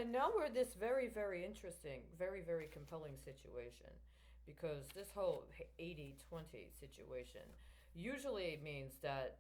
And now we're this very, very interesting, very, very compelling situation because this whole 80-20 situation usually means that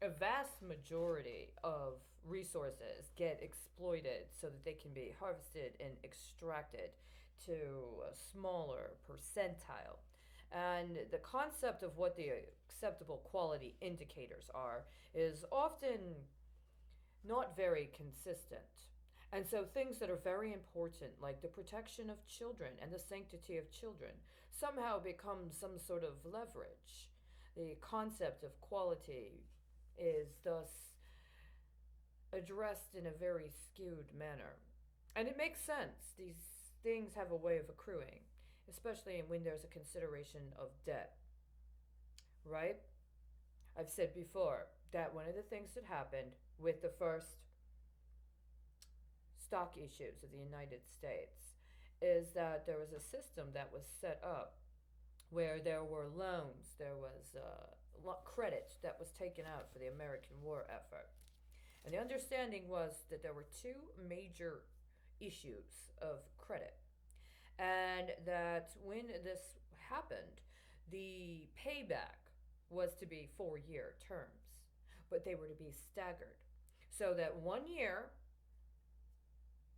a vast majority of resources get exploited so that they can be harvested and extracted to a smaller percentile. And the concept of what the acceptable quality indicators are is often not very consistent. And so things that are very important, like the protection of children and the sanctity of children, somehow become some sort of leverage. The concept of quality is thus addressed in a very skewed manner. And it makes sense. These things have a way of accruing, especially when there's a consideration of debt, right? I've said before that one of the things that happened with the first stock issues of the United States is that there was a system that was set up where there were loans, there was credit that was taken out for the American war effort. And the understanding was that there were two major issues of credit, and that when this happened, the payback was to be 4 year terms, but they were to be staggered. So that 1 year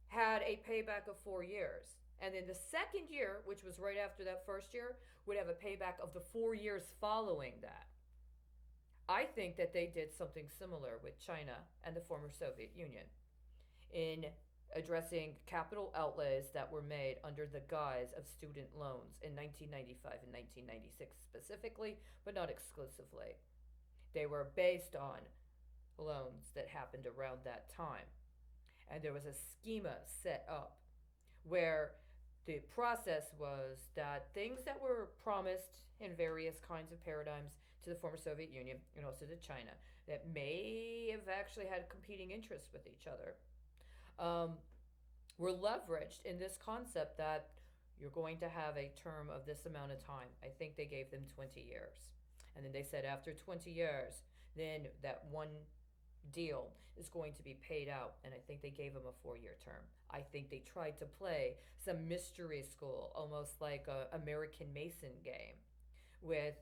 had a payback of 4 years. And then the second year, which was right after that first year, would have a payback of the 4 years following that. I think that they did something similar with China and the former Soviet Union in addressing capital outlays that were made under the guise of student loans in 1995 and 1996 specifically, but not exclusively. They were based on loans that happened around that time. And there was a schema set up where the process was that things that were promised in various kinds of paradigms to the former Soviet Union and also to China that may have actually had competing interests with each other um, were leveraged in this concept that you're going to have a term of this amount of time. I think they gave them 20 years. And then they said after 20 years, then that one deal is going to be paid out. And I think they gave them a 4 year term. I think they tried to play some mystery school, almost like a American Mason game, with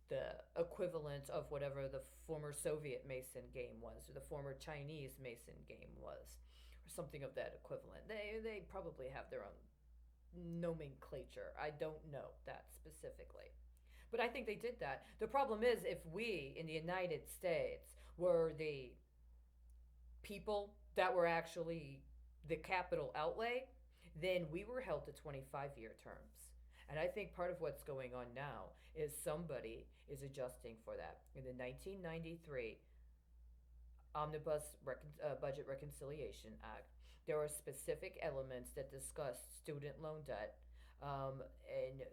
the equivalent of whatever the former Soviet Mason game was, or the former Chinese Mason game was, or something of that equivalent. They probably have their own nomenclature. I don't know that specifically. But I think they did that. The problem is, if we in the United States were the people that were actually the capital outlay, then we were held to 25-year terms. And I think part of what's going on now is somebody is adjusting for that. In the 1993 Budget Reconciliation Act, there are specific elements that discuss student loan debt and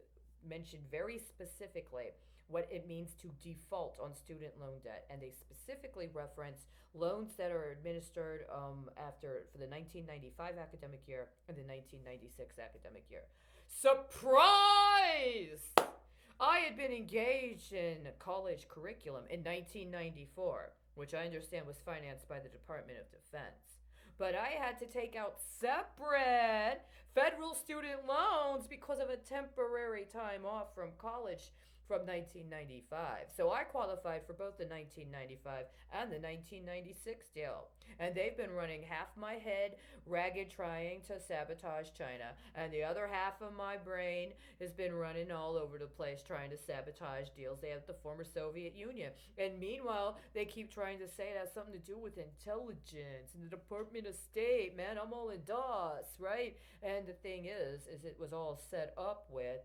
mentioned very specifically what it means to default on student loan debt, and they specifically reference loans that are administered after for the 1995 academic year and the 1996 academic year. Surprise! I had been engaged in college curriculum in 1994, which I understand was financed by the Department of Defense. But I had to take out separate federal student loans because of a temporary time off from college from 1995. So I qualified for both the 1995 and the 1996 deal. And they've been running half my head ragged trying to sabotage China, and the other half of my brain has been running all over the place trying to sabotage deals they have with the former Soviet Union. And meanwhile, they keep trying to say it has something to do with intelligence and the Department of State. Man, I'm all in DOS, right? And the thing is it was all set up with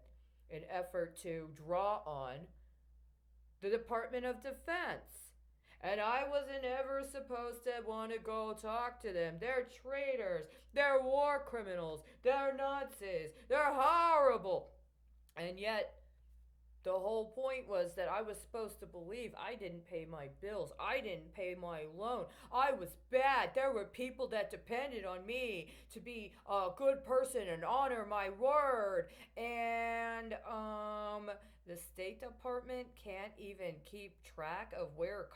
an effort to draw on the Department of Defense. And I wasn't ever supposed to want to go talk to them. They're traitors. They're war criminals. They're Nazis. They're horrible. And yet, The whole point was that I was supposed to believe I didn't pay my bills. I didn't pay my loan. I was bad. There were people that depended on me to be a good person and honor my word. And the State Department can't even keep track of where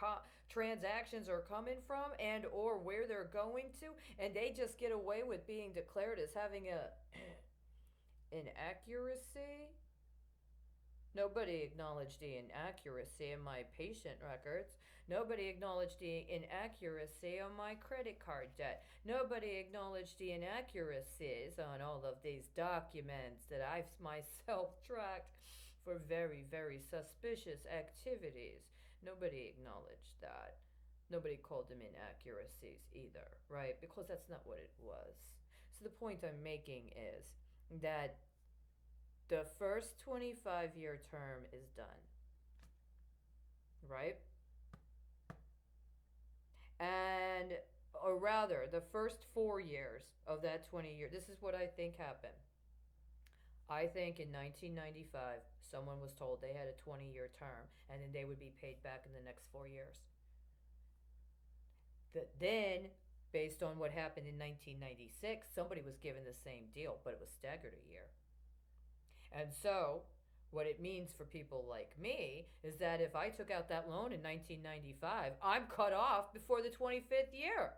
transactions are coming from and or where they're going to, and they just get away with being declared as having a inaccuracy. Nobody acknowledged the inaccuracy in my patient records. Nobody acknowledged the inaccuracy on my credit card debt. Nobody acknowledged the inaccuracies on all of these documents that I've myself tracked for very, very suspicious activities. Nobody acknowledged that. Nobody called them inaccuracies either, right? Because that's not what it was. So the point I'm making is that the first 25-year term is done, right? And, or rather, the first 4 years of that 20 year, this is what I think happened. I think in 1995, someone was told they had a 20-year term and then they would be paid back in the next 4 years. Then, based on what happened in 1996, somebody was given the same deal, but it was staggered a year. And so, what it means for people like me is that if I took out that loan in 1995, I'm cut off before the 25th year.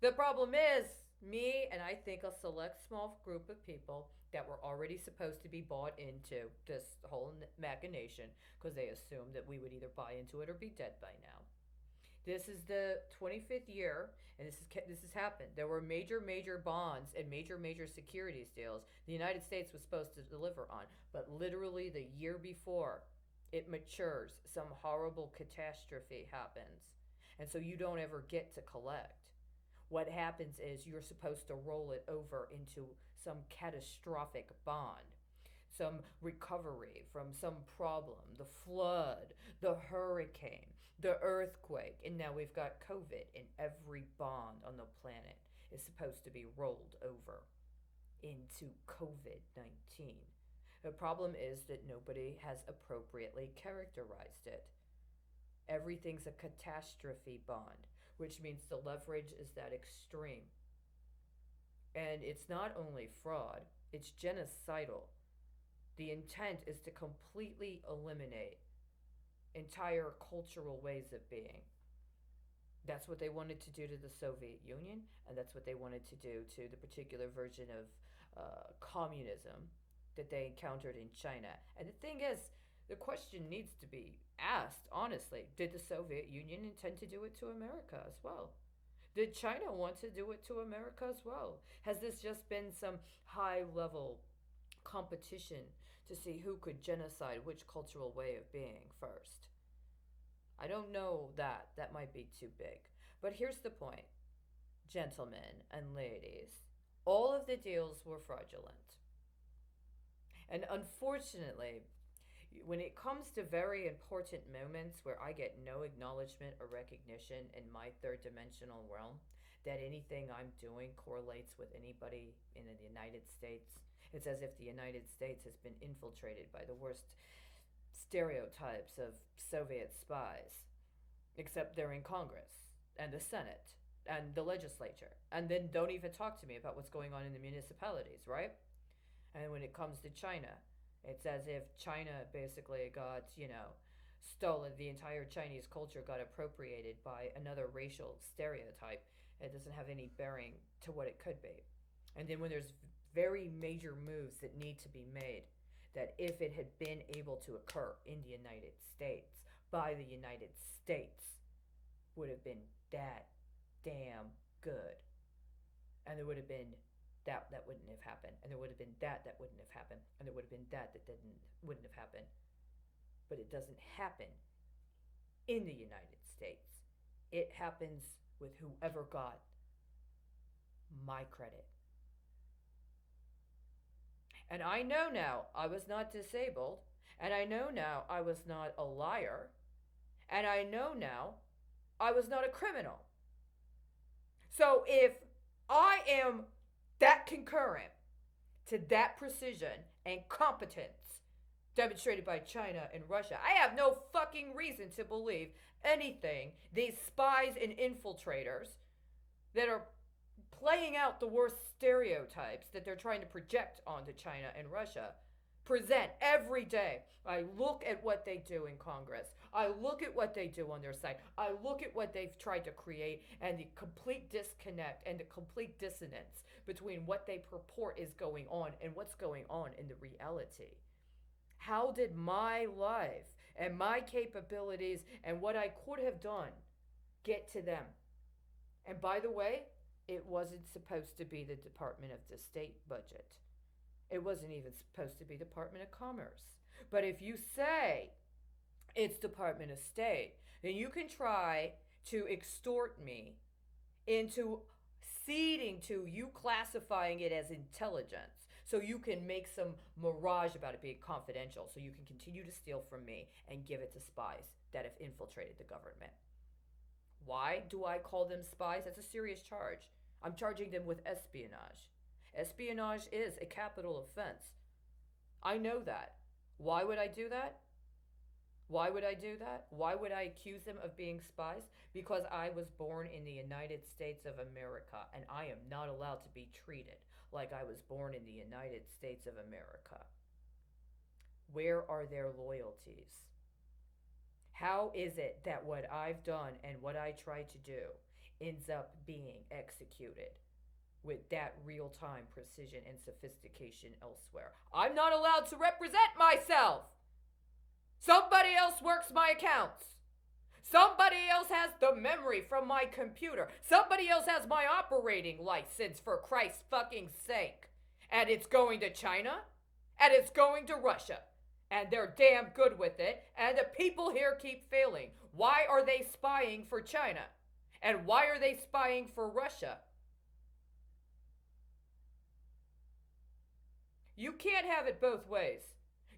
The problem is, me and I think a select small group of people that were already supposed to be bought into this whole machination because they assumed that we would either buy into it or be dead by now. This is the 25th year, and this has happened. There were major bonds and major securities deals the United States was supposed to deliver on, but literally the year before it matures, some horrible catastrophe happens, and so you don't ever get to collect. What happens is you're supposed to roll it over into some catastrophic bond, some recovery from some problem, the flood, the hurricane, the earthquake, and now we've got COVID, and every bond on the planet is supposed to be rolled over into COVID 19. The problem is that nobody has appropriately characterized it. Everything's a catastrophe bond, which means the leverage is that extreme. And it's not only fraud, it's genocidal. The intent is to completely eliminate entire cultural ways of being. That's what they wanted to do to the Soviet Union, and that's what they wanted to do to the particular version of communism that they encountered in China. And the thing is, the question needs to be asked honestly, did the Soviet Union intend to do it to America as well? Did China want to do it to America as well? Has this just been some high level competition to see who could genocide which cultural way of being first? I don't know that. That might be too big. But here's the point, gentlemen and ladies. All of the deals were fraudulent. And unfortunately, when it comes to very important moments where I get no acknowledgement or recognition in my third dimensional realm, that anything I'm doing correlates with anybody in the United States, it's as if the United States has been infiltrated by the worst stereotypes of Soviet spies, except they're in Congress and the Senate and the legislature, and then don't even talk to me about what's going on in the municipalities, right? And when it comes to China, it's as if China basically got, stolen. The entire Chinese culture got appropriated by another racial stereotype. It doesn't have any bearing to what it could be. And then when there's very major moves that need to be made, that if it had been able to occur in the United States, by the United States, would have been that damn good. And there would have been that wouldn't have happened, and there would have been that wouldn't have happened, and there would have been that wouldn't have happened. But it doesn't happen in the United States. It happens with whoever got my credit. And I know now I was not disabled, and I know now I was not a liar, and I know now I was not a criminal. So if I am that concurrent to that precision and competence demonstrated by China and Russia. I have no fucking reason to believe anything these spies and infiltrators that are playing out the worst stereotypes that they're trying to project onto China and Russia present every day. I look at what they do in Congress. I look at what they do on their site. I look at what they've tried to create and the complete disconnect and the complete dissonance between what they purport is going on and what's going on in the reality. How did my life and my capabilities and what I could have done get to them? And by the way, it wasn't supposed to be the Department of the State budget. It wasn't even supposed to be Department of Commerce. But if you say it's Department of State, then you can try to extort me into ceding to you classifying it as intelligence so you can make some mirage about it being confidential so you can continue to steal from me and give it to spies that have infiltrated the government. Why do I call them spies? That's a serious charge. I'm charging them with espionage. Espionage is a capital offense. I know that. Why would I do that? Why would I do that? Why would I accuse them of being spies? Because I was born in the United States of America, and I am not allowed to be treated like I was born in the United States of America. Where are their loyalties? How is it that what I've done and what I try to do ends up being executed with that real-time precision and sophistication elsewhere? I'm not allowed to represent myself. Somebody else works my accounts. Somebody else has the memory from my computer. Somebody else has my operating license, for Christ's fucking sake. And it's going to China, and it's going to Russia. And they're damn good with it, and the people here keep failing. Why are they spying for China? And why are they spying for Russia? You can't have it both ways.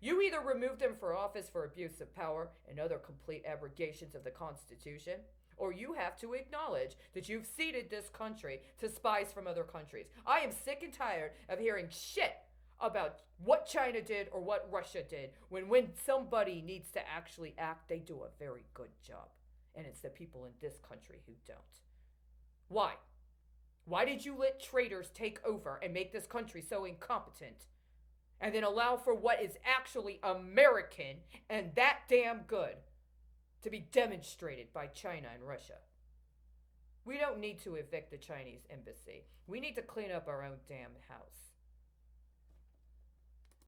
You either remove them from office for abuse of power and other complete abrogations of the Constitution, or you have to acknowledge that you've ceded this country to spies from other countries. I am sick and tired of hearing shit about what China did or what Russia did when somebody needs to actually act, they do a very good job. And it's the people in this country who don't. Why? Why did you let traitors take over and make this country so incompetent? And then allow for what is actually American and that damn good to be demonstrated by China and Russia. We don't need to evict the Chinese embassy. We need to clean up our own damn house.